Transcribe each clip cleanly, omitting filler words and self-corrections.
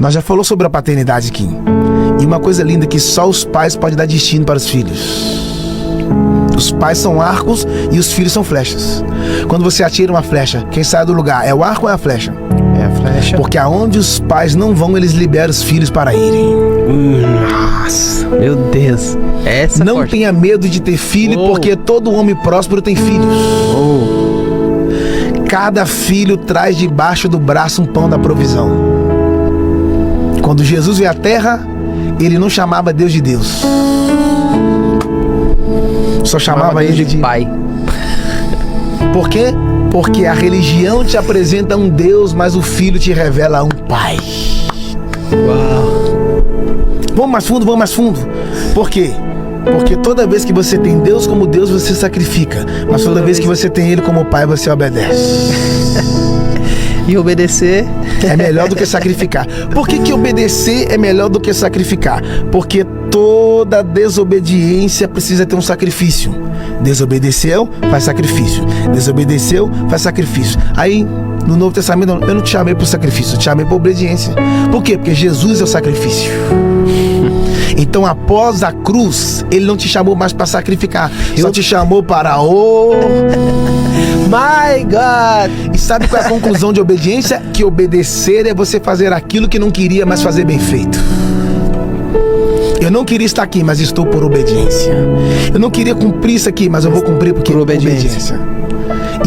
Nós já falamos sobre a paternidade aqui. E uma coisa linda que só os pais podem dar destino para os filhos. Os pais são arcos e os filhos são flechas. Quando você atira uma flecha, quem sai do lugar é o arco ou é a flecha? É a flecha. Porque aonde os pais não vão, eles liberam os filhos para irem. Nossa, meu Deus. Essa não forte. tenha medo de ter filho, porque todo homem próspero tem filhos. Cada filho traz debaixo do braço um pão da provisão. Quando Jesus veio à terra, ele não chamava Deus de Deus. Só chamava ele de pai. Por quê? Porque a religião te apresenta um Deus, mas o filho te revela um pai. Uau. Vamos mais fundo. Por quê? Porque toda vez que você tem Deus como Deus, você sacrifica. Mas toda vez que você tem Ele como pai, você obedece. E obedecer é melhor do que sacrificar. Por que obedecer é melhor do que sacrificar? Porque toda desobediência precisa ter um sacrifício. Desobedeceu, faz sacrifício. Desobedeceu, faz sacrifício. Aí, no Novo Testamento, eu não te chamei para o sacrifício, eu te chamei para a obediência. Por quê? Porque Jesus é o sacrifício. Então, após a cruz, Ele não te chamou mais para sacrificar, só te chamou para My God! E sabe qual é a conclusão de obediência? Que obedecer é você fazer aquilo que não queria, mas fazer bem feito. Eu não queria estar aqui, mas estou por obediência. Eu não queria cumprir isso aqui, mas eu vou cumprir porque por obediência.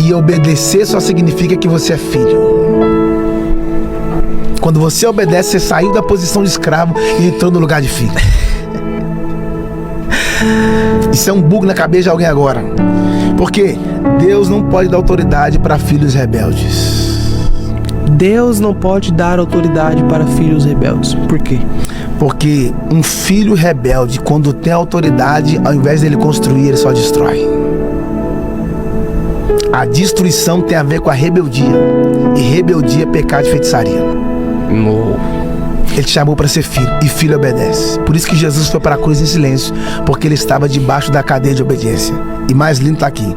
E obedecer só significa que você é filho. Quando você obedece, você saiu da posição de escravo e entrou no lugar de filho. Isso é um bug na cabeça de alguém agora. Porque Deus não pode dar autoridade para filhos rebeldes. Deus não pode dar autoridade para filhos rebeldes. Por quê? Porque um filho rebelde, quando tem autoridade, ao invés dele construir, ele só destrói. A destruição tem a ver com a rebeldia. E rebeldia é pecado de feitiçaria. Ele te chamou para ser filho, e filho obedece. Por isso que Jesus foi para a cruz em silêncio, porque ele estava debaixo da cadeia de obediência. E mais lindo está aqui,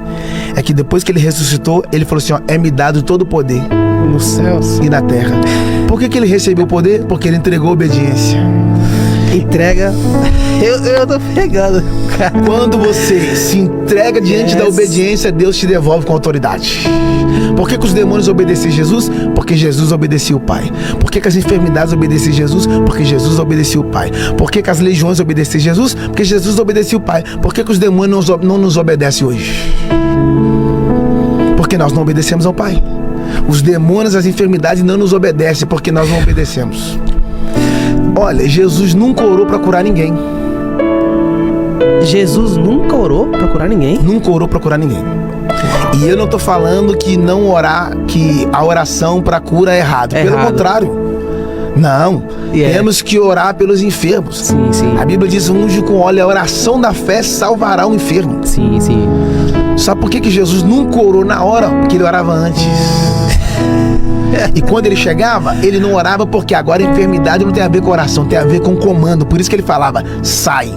é que depois que ele ressuscitou, ele falou assim, ó, é-me dado todo o poder nos céus e na terra. Por que ele recebeu o poder? Porque ele entregou a obediência. Entrega. Eu tô pegando, cara. Quando você se entrega diante da obediência, Deus te devolve com autoridade. Por que os demônios obedeciam Jesus? Porque Jesus obedecia o Pai. Por que as enfermidades obedeciam Jesus? Porque Jesus obedecia o Pai. Por que as legiões obedeciam Jesus? Porque Jesus obedecia o Pai. Por que os demônios não nos obedecem hoje? Porque nós não obedecemos ao Pai. Os demônios, as enfermidades não nos obedecem porque nós não obedecemos. Olha, Jesus nunca orou para curar ninguém. Jesus nunca orou para curar ninguém? Nunca orou para curar ninguém. E eu não estou falando que não orar, que a oração para cura é errado. Pelo contrário. Não. Temos que orar pelos enfermos. Sim, sim. A Bíblia diz, unge com óleo, a oração da fé salvará o enfermo. Sim, sim. Sabe por que Jesus nunca orou na hora? Porque ele orava antes. E quando ele chegava, ele não orava porque agora a enfermidade não tem a ver com oração, tem a ver com comando. Por isso que ele falava, sai.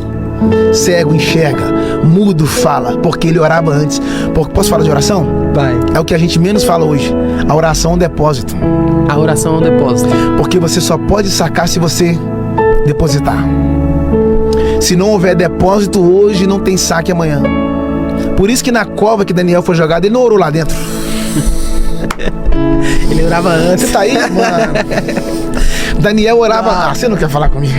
Cego enxerga, mudo fala, porque ele orava antes. Posso falar de oração? Vai. É o que a gente menos fala hoje. A oração é um depósito. A oração é um depósito. Porque você só pode sacar se você depositar. Se não houver depósito hoje, não tem saque amanhã. Por isso que na cova que Daniel foi jogado, ele não orou lá dentro. Ele orava antes. Você tá aí, mano? Daniel orava... você não quer falar comigo?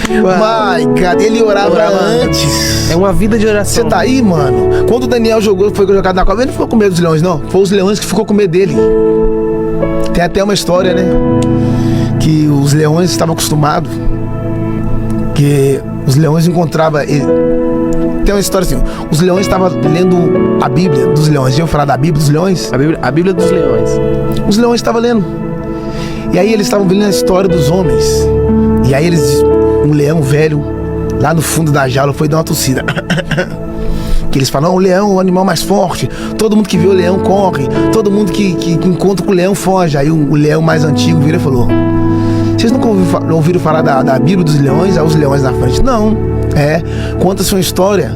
My God, ele orava antes. É uma vida de oração. Você tá aí, mano? Quando o Daniel foi jogado na cova, ele não ficou com medo dos leões, não. Foi os leões que ficou com medo dele. Tem até uma história, né? Que os leões estavam acostumados. Que os leões encontravam... Tem uma história assim, os leões estavam lendo a Bíblia dos leões. Já ouviu falar da Bíblia dos leões? A Bíblia dos leões. Os leões estavam lendo. E aí eles estavam vendo a história dos homens. E aí um leão velho, lá no fundo da jaula, foi dar uma tossida. Que eles falam, o leão é o animal mais forte. Todo mundo que vê o leão corre. Todo mundo que encontra com o leão foge. Aí o leão mais antigo vira e falou, vocês nunca ouviram falar da Bíblia dos leões? Aí os leões na frente, não. Conta-se uma história